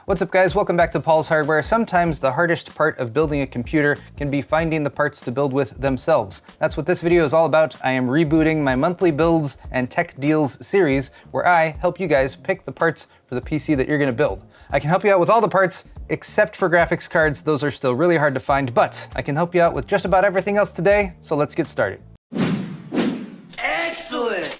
What's up guys, welcome back to Paul's Hardware. Sometimes the hardest part of building a computer can be finding the parts to build with themselves. That's what this video is all about. I am rebooting my monthly builds and tech deals series where I help you guys pick the parts for the PC that you're gonna build. I can help you out with all the parts except for graphics cards. Those are still really hard to find, but I can help you out with just about everything else today, so let's get started. Excellent!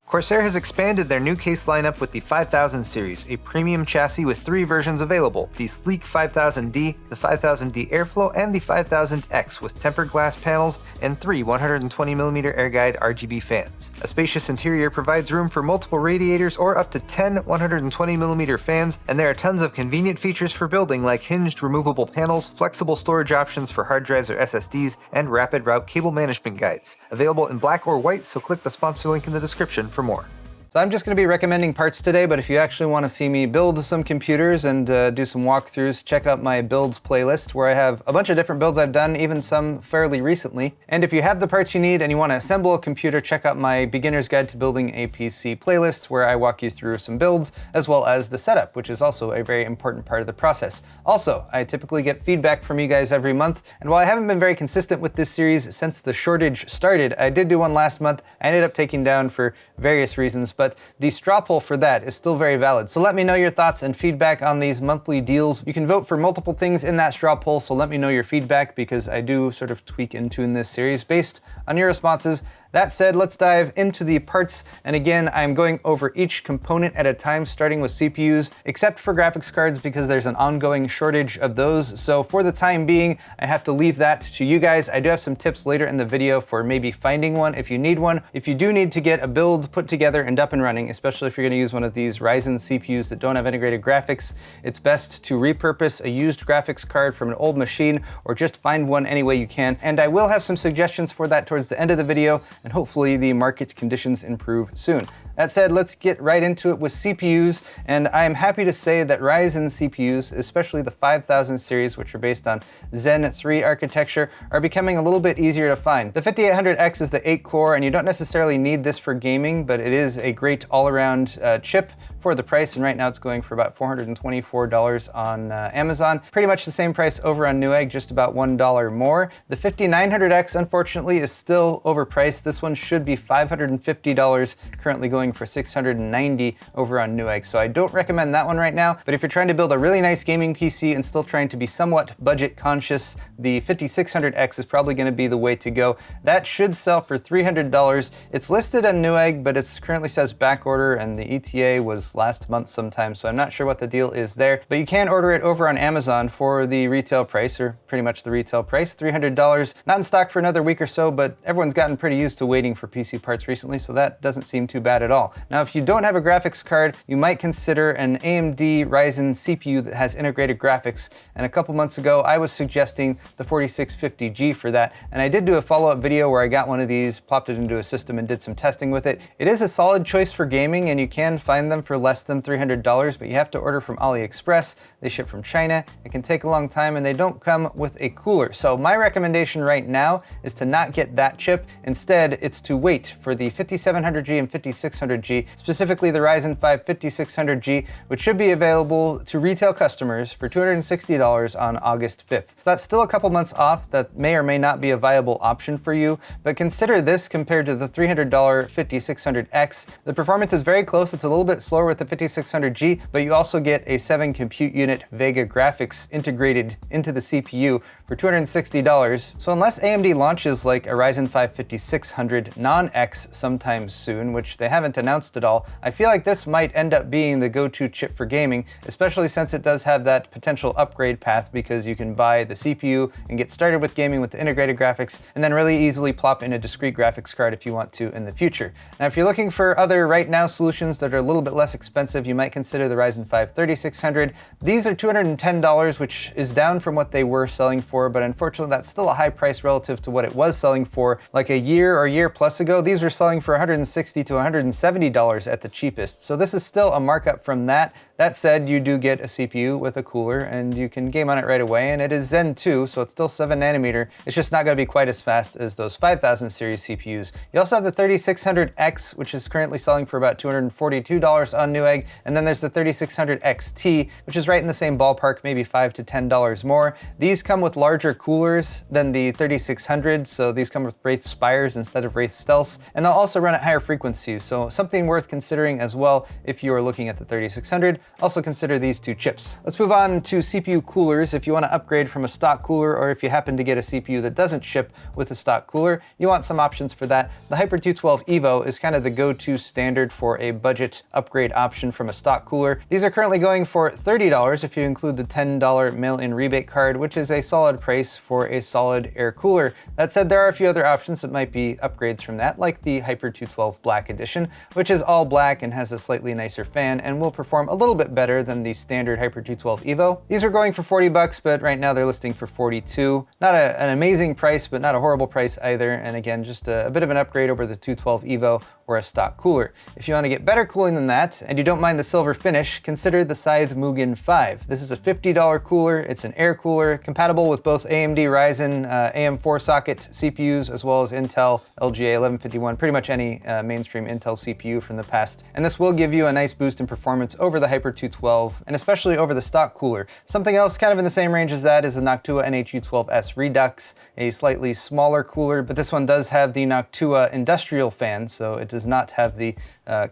Corsair has expanded their new case lineup with the 5000 series, a premium chassis with 3 versions available: the sleek 5000D, the 5000D Airflow, and the 5000X with tempered glass panels and 3 120mm air guide RGB fans. A spacious interior provides room for multiple radiators or up to 10 120mm fans, and there are tons of convenient features for building like hinged removable panels, flexible storage options for hard drives or SSDs, and rapid route cable management guides. Available in black or white, so click the sponsor link in the description for more. So I'm just going to be recommending parts today, but if you actually want to see me build some computers and do some walkthroughs, check out my builds playlist where I have a bunch of different builds I've done, even some fairly recently. And if you have the parts you need and you want to assemble a computer, check out my Beginner's Guide to Building a PC playlist where I walk you through some builds as well as the setup, which is also a very important part of the process. Also, I typically get feedback from you guys every month, and while I haven't been very consistent with this series since the shortage started, I did do one last month. I ended up taking down for various reasons, but the straw poll for that is still very valid. So let me know your thoughts and feedback on these monthly deals. You can vote for multiple things in that straw poll, so let me know your feedback because I do sort of tweak and tune this series based on your responses. That said, let's dive into the parts. And again, I'm going over each component at a time, starting with CPUs, except for graphics cards because there's an ongoing shortage of those. So for the time being, I have to leave that to you guys. I do have some tips later in the video for maybe finding one if you need one. If you do need to get a build put together and up and running, especially if you're gonna use one of these Ryzen CPUs that don't have integrated graphics, it's best to repurpose a used graphics card from an old machine or just find one any way you can. And I will have some suggestions for that towards the end of the video, and hopefully the market conditions improve soon. That said, let's get right into it with CPUs, and I am happy to say that Ryzen CPUs, especially the 5000 series, which are based on Zen 3 architecture, are becoming a little bit easier to find. The 5800X is the 8-core, and you don't necessarily need this for gaming, but it is a great all-around chip for the price, and right now it's going for about $424 on Amazon. Pretty much the same price over on Newegg, just about $1 more. The 5900X, unfortunately, is still overpriced. This one should be $550, currently going for $690 over on Newegg, so I don't recommend that one right now. But if you're trying to build a really nice gaming PC and still trying to be somewhat budget conscious, the 5600X is probably going to be the way to go. That should sell for $300. It's listed on Newegg, but it currently says back order, and the ETA was last month sometime, so I'm not sure what the deal is there. But you can order it over on Amazon for the retail price, or pretty much the retail price, $300. Not in stock for another week or so, but everyone's gotten pretty used to waiting for PC parts recently, so that doesn't seem too bad at all. Now, if you don't have a graphics card, you might consider an AMD Ryzen CPU that has integrated graphics, and a couple months ago I was suggesting the 4650G for that, and I did do a follow-up video where I got one of these, plopped it into a system, and did some testing with it. It is a solid choice for gaming, and you can find them for less than $300, but you have to order from AliExpress. They ship from China. It can take a long time, and they don't come with a cooler. So my recommendation right now is to not get that chip. Instead, it's to wait for the 5700G and 5600G, specifically the Ryzen 5 5600G, which should be available to retail customers for $260 on August 5th. So that's still a couple months off. That may or may not be a viable option for you, but consider this compared to the $300 5600X. The performance is very close. It's a little bit slower with the 5600G, but you also get a 7 compute unit Vega graphics integrated into the CPU for $260. So unless AMD launches like a Ryzen 5 5600 non-X sometime soon, which they haven't announced at all, I feel like this might end up being the go-to chip for gaming, especially since it does have that potential upgrade path because you can buy the CPU and get started with gaming with the integrated graphics and then really easily plop in a discrete graphics card if you want to in the future. Now, if you're looking for other right now solutions that are a little bit less expensive, you might consider the Ryzen 5 3600. These are $210, which is down from what they were selling for, but unfortunately that's still a high price relative to what it was selling for like a year or year plus ago. These were selling for $160 to $170 at the cheapest, so this is still a markup from that. That said, you do get a CPU with a cooler and you can game on it right away, and it is Zen 2, so it's still 7 nanometer. It's just not going to be quite as fast as those 5000 series CPUs. You also have the 3600X, which is currently selling for about $242 on on Newegg. And then there's the 3600 XT, which is right in the same ballpark, maybe $5 to $10 more. These come with larger coolers than the 3600, so these come with Wraith Spires instead of Wraith Stealths, and they'll also run at higher frequencies, so something worth considering as well if you are looking at the 3600. Also consider these two chips. Let's move on to CPU coolers. If you want to upgrade from a stock cooler, or if you happen to get a CPU that doesn't ship with a stock cooler, you want some options for that. The Hyper 212 Evo is kind of the go-to standard for a budget upgrade option from a stock cooler. These are currently going for $30 if you include the $10 mail-in rebate card, which is a solid price for a solid air cooler. That said, there are a few other options that might be upgrades from that, like the Hyper 212 Black Edition, which is all black and has a slightly nicer fan and will perform a little bit better than the standard Hyper 212 Evo. These are going for $40, but right now they're listing for $42. Not an amazing price, but not a horrible price either. And again, just a bit of an upgrade over the 212 Evo or a stock cooler. If you want to get better cooling than that, and you don't mind the silver finish, consider the Scythe Mugen 5. This is a $50 cooler. It's an air cooler, compatible with both AMD Ryzen AM4 socket CPUs, as well as Intel LGA 1151, pretty much any mainstream Intel CPU from the past. And this will give you a nice boost in performance over the Hyper 212, and especially over the stock cooler. Something else kind of in the same range as that is the Noctua NH-U12S Redux, a slightly smaller cooler, but this one does have the Noctua industrial fan, so it does not have the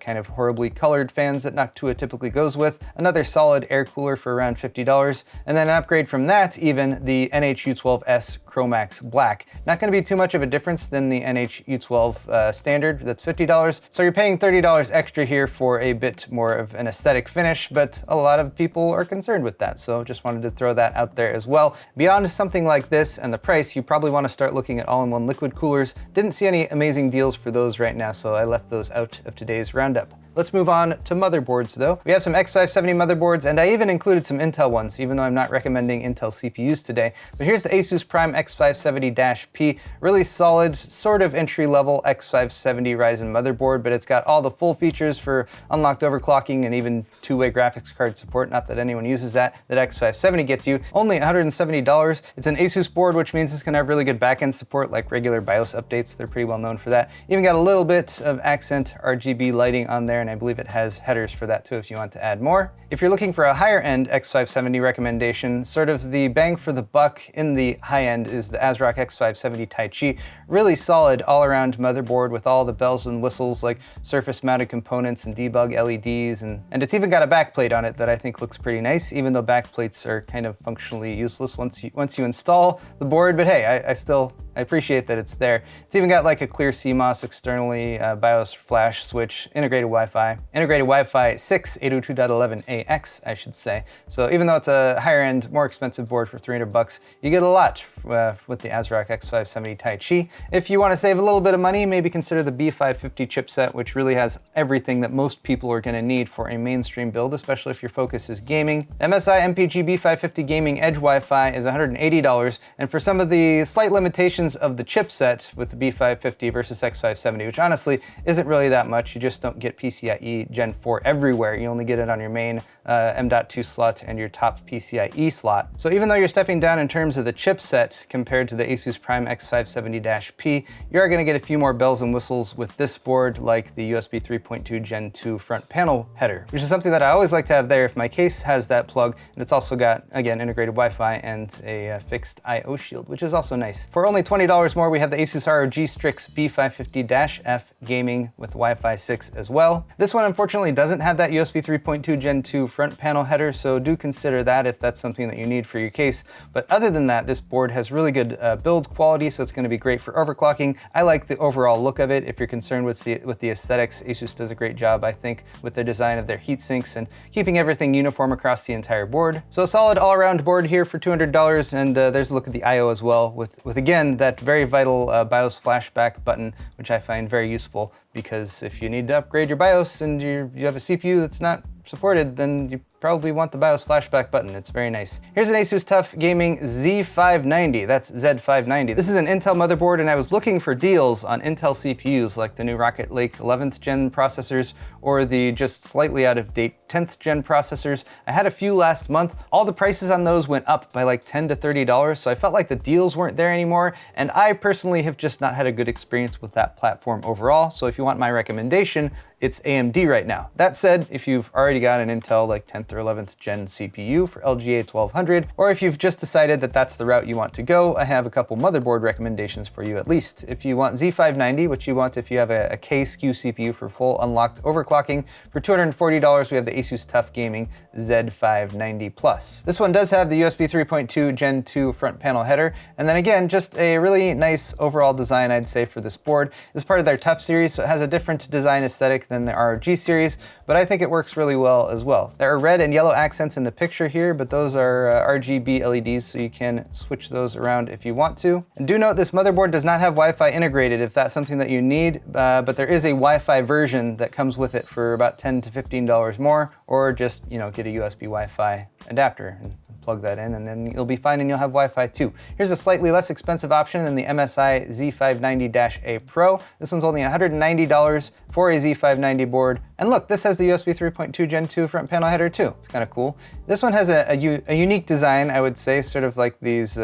kind of horribly colored fans that Noctua typically goes with. Another solid air cooler for around $50. And then an upgrade from that, even the NH-U12S Chromax Black. Not going to be too much of a difference than the NH-U12 standard, that's $50. So you're paying $30 extra here for a bit more of an aesthetic finish, but a lot of people are concerned with that. So just wanted to throw that out there as well. Beyond something like this and the price, you probably want to start looking at all-in-one liquid coolers. Didn't see any amazing deals for those right now, so I left those out of today's roundup. Let's move on to motherboards though. We have some X570 motherboards, and I even included some Intel ones, even though I'm not recommending Intel CPUs today. But here's the Asus Prime X570-P, really solid, sort of entry-level X570 Ryzen motherboard, but it's got all the full features for unlocked overclocking and even two-way graphics card support, not that anyone uses that X570 gets you. Only $170. It's an Asus board, which means it's gonna have really good backend support, like regular BIOS updates. They're pretty well known for that. Even got a little bit of accent RGB lighting on there, and I believe it has headers for that too if you want to add more. If you're looking for a higher end X570 recommendation, sort of the bang for the buck in the high end is the ASRock X570 Taichi. Really solid all around motherboard with all the bells and whistles like surface mounted components and debug LEDs, and it's even got a backplate on it that I think looks pretty nice, even though backplates are kind of functionally useless once you install the board. But hey, I appreciate that it's there. It's even got like a clear CMOS externally, BIOS flash switch, integrated Wi-Fi 6, 802.11ax, I should say. So even though it's a higher end, more expensive board for $300, you get a lot with the ASRock X570 Taichi. If you want to save a little bit of money, maybe consider the B550 chipset, which really has everything that most people are going to need for a mainstream build, especially if your focus is gaming. MSI MPG B550 Gaming Edge Wi-Fi is $180, and for some of the slight limitations of the chipset with the B550 versus X570, which honestly isn't really that much. You just don't get PCIe Gen 4 everywhere. You only get it on your main M.2 slot and your top PCIe slot. So even though you're stepping down in terms of the chipset compared to the Asus Prime X570-P, you are going to get a few more bells and whistles with this board, like the USB 3.2 Gen 2 front panel header, which is something that I always like to have there if my case has that plug. And it's also got, again, integrated Wi-Fi and a fixed I/O shield, which is also nice. For only $20 more, we have the Asus ROG Strix B550-F Gaming with Wi-Fi 6 as well. This one unfortunately doesn't have that USB 3.2 Gen 2 front panel header, so do consider that if that's something that you need for your case. But other than that, this board has really good build quality, so it's going to be great for overclocking. I like the overall look of it. If you're concerned with the aesthetics, Asus does a great job, I think, with the design of their heat sinks and keeping everything uniform across the entire board. So a solid all-around board here for $200, and there's a look at the I/O as well, with again that very vital BIOS flashback button, which I find very useful, because if you need to upgrade your BIOS and you have a CPU that's not supported, then you probably want the BIOS flashback button. It's very nice. Here's an Asus TUF Gaming Z590. That's Z590. This is an Intel motherboard, and I was looking for deals on Intel CPUs like the new Rocket Lake 11th gen processors or the just slightly out of date 10th gen processors. I had a few last month. All the prices on those went up by like $10 to $30, so I felt like the deals weren't there anymore, and I personally have just not had a good experience with that platform overall. So if you want my recommendation, it's AMD right now. That said, if you've already got an Intel like 10th or 11th gen CPU for LGA 1200, or if you've just decided that that's the route you want to go, I have a couple motherboard recommendations for you at least. If you want Z590, which you want if you have a K SKU CPU for full unlocked overclocking, for $240 we have the Asus TUF Gaming Z590 Plus. This one does have the USB 3.2 Gen 2 front panel header, and then again, just a really nice overall design I'd say for this board. It's part of their TUF series, so it has a different design aesthetic than the ROG series, but I think it works really well as well. There are red and yellow accents in the picture here, but those are RGB LEDs, so you can switch those around if you want to. And do note this motherboard does not have Wi-Fi integrated if that's something that you need, but there is a Wi-Fi version that comes with it for about $10 to $15 more, or just, get a USB Wi-Fi adapter and plug that in, and then you'll be fine and you'll have Wi-Fi too. Here's a slightly less expensive option than the MSI Z590-A Pro. This one's only $190 for a Z590 board. And look, this has the USB 3.2 Gen 2 front panel header too. It's kind of cool. This one has a unique design, I would say, sort of like these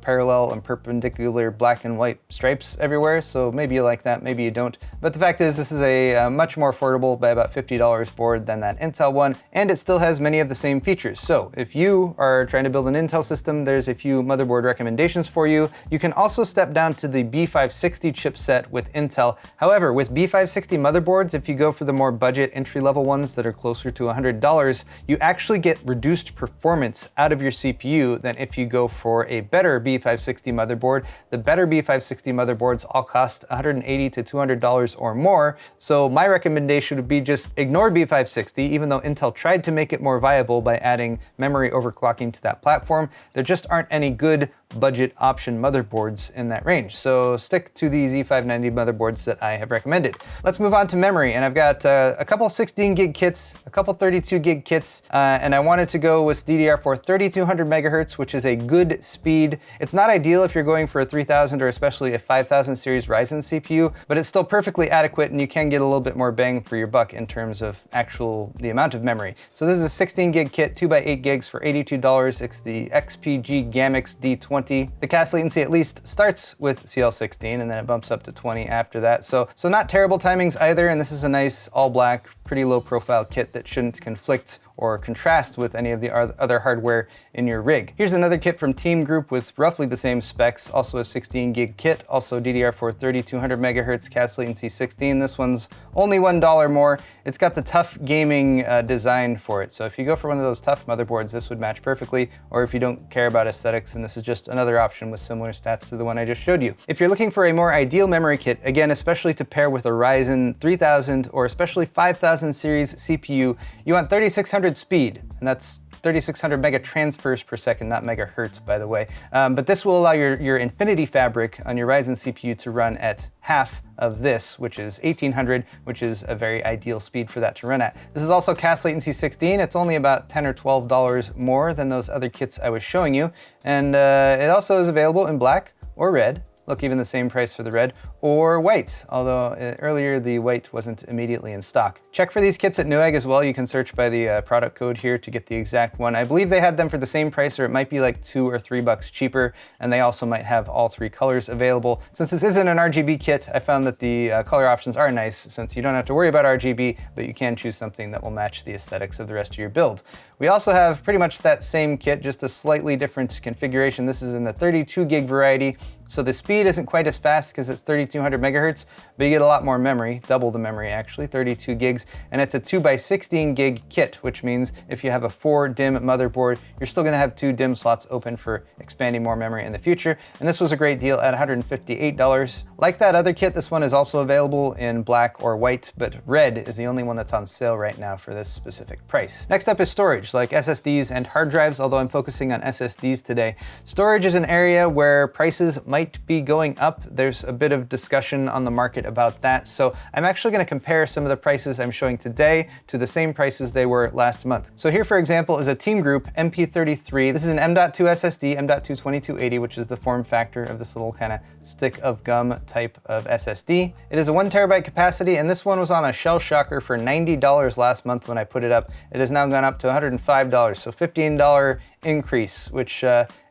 parallel and perpendicular black and white stripes everywhere. So maybe you like that, maybe you don't. But the fact is, this is a much more affordable by about $50 board than that Intel one, and it still has many of the same features. So if you are trying to build an Intel system, there's a few motherboard recommendations for you. You can also step down to the B560 chipset with Intel. However, with B560 motherboards, if you go for the more budget entry-level ones that are closer to $100, you actually get reduced performance out of your CPU than if you go for a better B560 motherboard. The better B560 motherboards all cost $180 to $200 or more. So my recommendation would be just ignore B560, even though Intel tried to make it more viable by adding memory overclocking to that platform. There just aren't any good budget option motherboards in that range. So stick to the Z590 motherboards that I have recommended. Let's move on to memory, and I've got a couple 16 gig kits, a couple 32 gig kits, and I wanted to go with DDR4 3200 megahertz, which is a good speed. It's not ideal if you're going for a 3000 or especially a 5000 series Ryzen CPU, but it's still perfectly adequate, and you can get a little bit more bang for your buck in terms of the amount of memory. So this is a 16 gig kit, 2x8 gigs for $82. It's the XPG Gamix D20. The cast latency at least starts with CL16, and then it bumps up to 20 after that. So not terrible timings either, and this is a nice all black, pretty low profile kit that shouldn't conflict or contrast with any of the other hardware in your rig. Here's another kit from Team Group with roughly the same specs, also a 16 gig kit, also DDR4 3200 megahertz, cast latency 16. This one's only $1 more. It's got the TUF Gaming design for it. So if you go for one of those TUF motherboards, this would match perfectly, or if you don't care about aesthetics, and this is just another option with similar stats to the one I just showed you. If you're looking for a more ideal memory kit, again, especially to pair with a Ryzen 3000 or especially 5000 series CPU, you want 3600 speed, and that's 3600 mega transfers per second, not megahertz, by the way. But this will allow your Infinity Fabric on your Ryzen CPU to run at half of this, which is 1800, which is a very ideal speed for that to run at. This is also cast latency 16. It's only about $10 or $12 more than those other kits I was showing you. And it also is available in black or red. Look, even the same price for the red, or white, although earlier the white wasn't immediately in stock. Check for these kits at Newegg as well. You can search by the product code here to get the exact one. I believe they had them for the same price, or it might be like $2 or $3 cheaper, and they also might have all three colors available. Since this isn't an RGB kit, I found that the color options are nice, since you don't have to worry about RGB, but you can choose something that will match the aesthetics of the rest of your build. We also have pretty much that same kit, just a slightly different configuration. This is in the 32 gig variety, so the speed isn't quite as fast because it's 3200 megahertz, but you get a lot more memory, double the memory actually, 32 gigs, and it's a 2x16 gig kit, which means if you have a 4 DIMM motherboard, you're still gonna have 2 DIMM slots open for expanding more memory in the future, and this was a great deal at $158. Like that other kit, this one is also available in black or white, but red is the only one that's on sale right now for this specific price. Next up is storage, like SSDs and hard drives, although I'm focusing on SSDs today. Storage is an area where prices might be going up. There's a bit of discussion on the market about that. So I'm actually going to compare some of the prices I'm showing today to the same prices they were last month. So here, for example, is a Team Group MP33. This is an M.2 SSD, M.2 2280, which is the form factor of this little kind of stick of gum type of SSD. It is a 1 terabyte capacity, and this one was on a shell shocker for $90 last month when I put it up. It has now gone up to $105, so $15 increase, which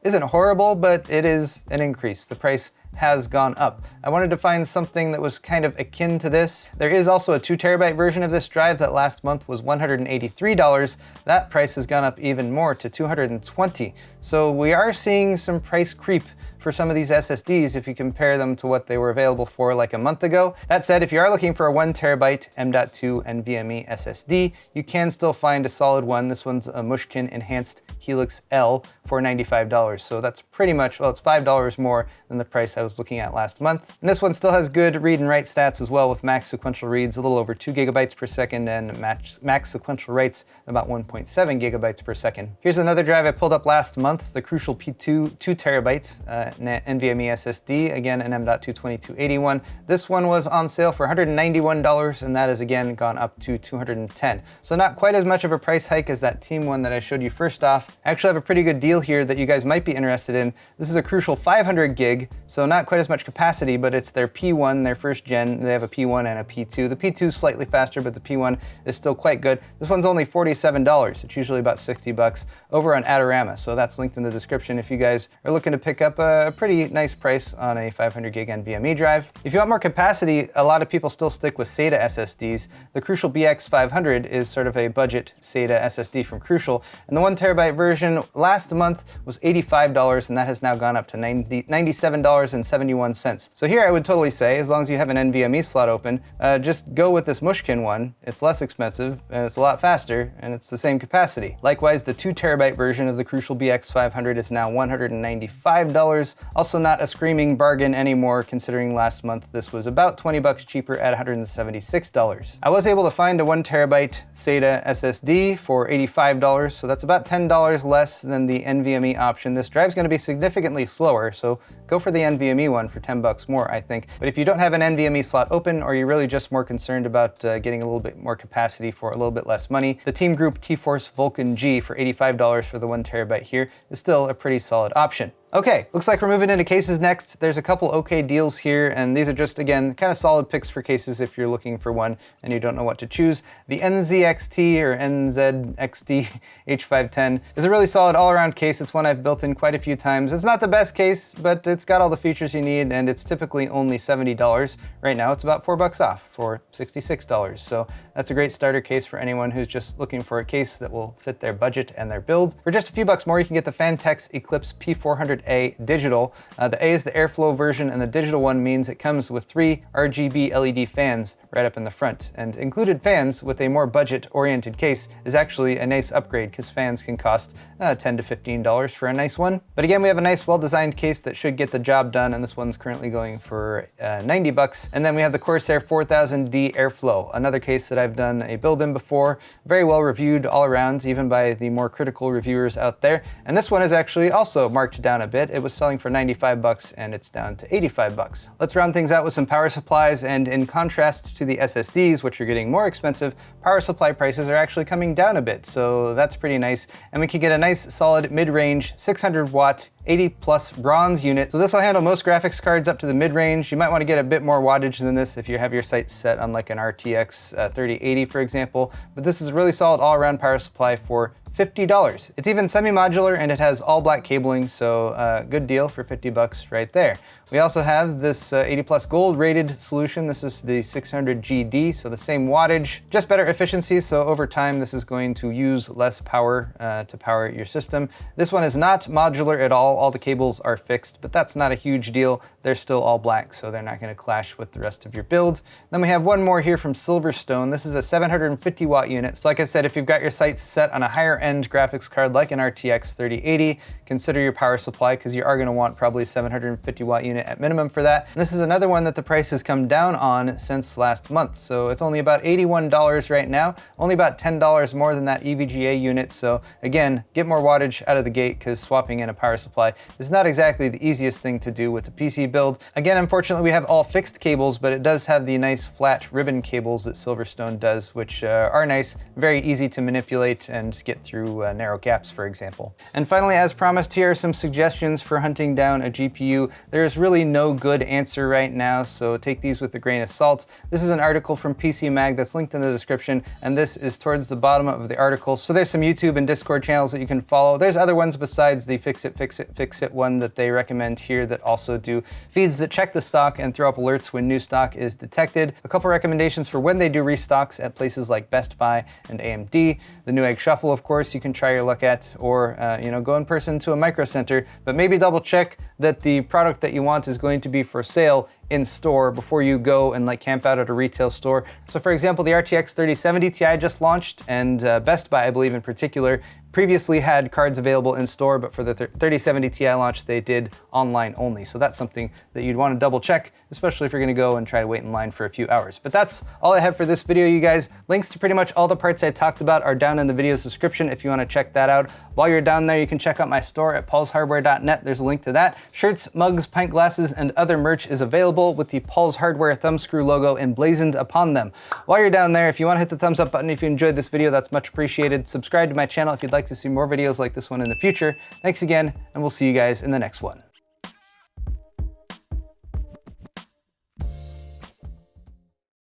isn't horrible, but it is an increase. The price has gone up. I wanted to find something that was kind of akin to this. There is also a 2 terabyte version of this drive that last month was $183. That price has gone up even more to $220. So we are seeing some price creep for some of these SSDs if you compare them to what they were available for like a month ago. That said, if you are looking for a 1 terabyte M.2 NVMe SSD, you can still find a solid one. This one's a Mushkin Enhanced Helix L for $95. So that's pretty much, well, it's $5 more than the price I was looking at last month. And this one still has good read and write stats as well, with max sequential reads a little over 2 gigabytes per second and max sequential writes about 1.7 gigabytes per second. Here's another drive I pulled up last month, the Crucial P2 2 terabytes NVMe SSD, again an M.2 2281. This one was on sale for $191, and that has again gone up to $210. So not quite as much of a price hike as that Team one that I showed you first off. I actually have a pretty good deal here that you guys might be interested in. This is a Crucial 500 gig, so not quite as much capacity, but it's their P1, their first gen. They have a P1 and a P2. The P2 is slightly faster, but the P1 is still quite good. This one's only $47. It's usually about $60 over on Adorama, so that's linked in the description if you guys are looking to pick up a pretty nice price on a 500 gig NVMe drive. If you want more capacity, a lot of people still stick with SATA SSDs. The Crucial BX500 is sort of a budget SATA SSD from Crucial, and the 1 terabyte version last month was $85, and that has now gone up to $97.71. So here I would totally say, as long as you have an NVMe slot open, just go with this Mushkin one. It's less expensive, and it's a lot faster, and it's the same capacity. Likewise, the 2 terabyte version of the Crucial BX500 is now $195. Also not a screaming bargain anymore, considering last month this was about $20 cheaper at $176. I was able to find a 1 terabyte SATA SSD for $85, so that's about $10 less than the NVMe option. This drive's going to be significantly slower, so go for the NVMe one for $10 more, I think. But if you don't have an NVMe slot open, or you're really just more concerned about getting a little bit more capacity for a little bit less money, the Team Group T-Force Vulcan G for $85 for the 1 terabyte here is still a pretty solid option. Okay, looks like we're moving into cases next. There's a couple okay deals here, and these are just, again, kind of solid picks for cases if you're looking for one and you don't know what to choose. The NZXT or NZXT H510 is a really solid all-around case. It's one I've built in quite a few times. It's not the best case, but it's got all the features you need, and it's typically only $70. Right now, it's about $4 off for $66. So that's a great starter case for anyone who's just looking for a case that will fit their budget and their build. For just a few bucks more, you can get the Phanteks Eclipse P400A digital. The A is the airflow version, and the digital one means it comes with 3 RGB LED fans right up in the front. And included fans with a more budget-oriented case is actually a nice upgrade, because fans can cost $10 to $15 for a nice one. But again, we have a nice, well-designed case that should get the job done, and this one's currently going for $90. And then we have the Corsair 4000D Airflow, another case that I've done a build in before. Very well reviewed all around, even by the more critical reviewers out there. And this one is actually also marked down a bit. It was selling for $95 and it's down to $85. Let's round things out with some power supplies, and in contrast to the SSDs, which are getting more expensive, power supply prices are actually coming down a bit, so that's pretty nice. And we can get a nice solid mid-range 600 watt 80 plus bronze unit. So this will handle most graphics cards up to the mid-range. You might want to get a bit more wattage than this if you have your sights set on like an RTX 3080, for example. But this is a really solid all-around power supply for $50. It's even semi-modular, and it has all black cabling, so good deal for $50 right there. We also have this 80 plus gold rated solution. This is the 600 GD, so the same wattage, just better efficiency. So over time, this is going to use less power to power your system. This one is not modular at all. All the cables are fixed, but that's not a huge deal. They're still all black, so they're not going to clash with the rest of your build. Then we have one more here from Silverstone. This is a 750 watt unit. So like I said, if you've got your sights set on a higher end graphics card like an RTX 3080, consider your power supply, because you are going to want probably a 750 watt unit at minimum for that. And this is another one that the price has come down on since last month. So it's only about $81 right now, only about $10 more than that EVGA unit. So again, get more wattage out of the gate, because swapping in a power supply is not exactly the easiest thing to do with the PC build. Again, unfortunately, we have all fixed cables, but it does have the nice flat ribbon cables that Silverstone does, which are nice, very easy to manipulate and get through narrow gaps, for example. And finally, as promised, here are some suggestions for hunting down a GPU. There's really no good answer right now, so take these with a grain of salt. This is an article from PC Mag that's linked in the description, and this is towards the bottom of the article. So there's some YouTube and Discord channels that you can follow. There's other ones besides the Fix It one that they recommend here that also do feeds that check the stock and throw up alerts when new stock is detected. A couple recommendations for when they do restocks at places like Best Buy and AMD. The Newegg Shuffle, of course, you can try your luck at, or go in person to a Micro Center, but maybe double check that the product that you want is going to be for sale in store before you go and camp out at a retail store. So for example, the RTX 3070 Ti just launched, and Best Buy, I believe in particular, previously had cards available in store, but for the 3070 Ti launch, they did online only. So that's something that you'd want to double check, especially if you're gonna go and try to wait in line for a few hours. But that's all I have for this video, you guys. Links to pretty much all the parts I talked about are down in the video's description if you want to check that out. While you're down there, you can check out my store at paulshardware.net. There's a link to that. Shirts, mugs, pint glasses, and other merch is available with the Paul's Hardware thumbscrew logo emblazoned upon them. While you're down there, if you want to hit the thumbs up button if you enjoyed this video, that's much appreciated. Subscribe to my channel if you'd like to see more videos like this one in the future. Thanks again, and we'll see you guys in the next one.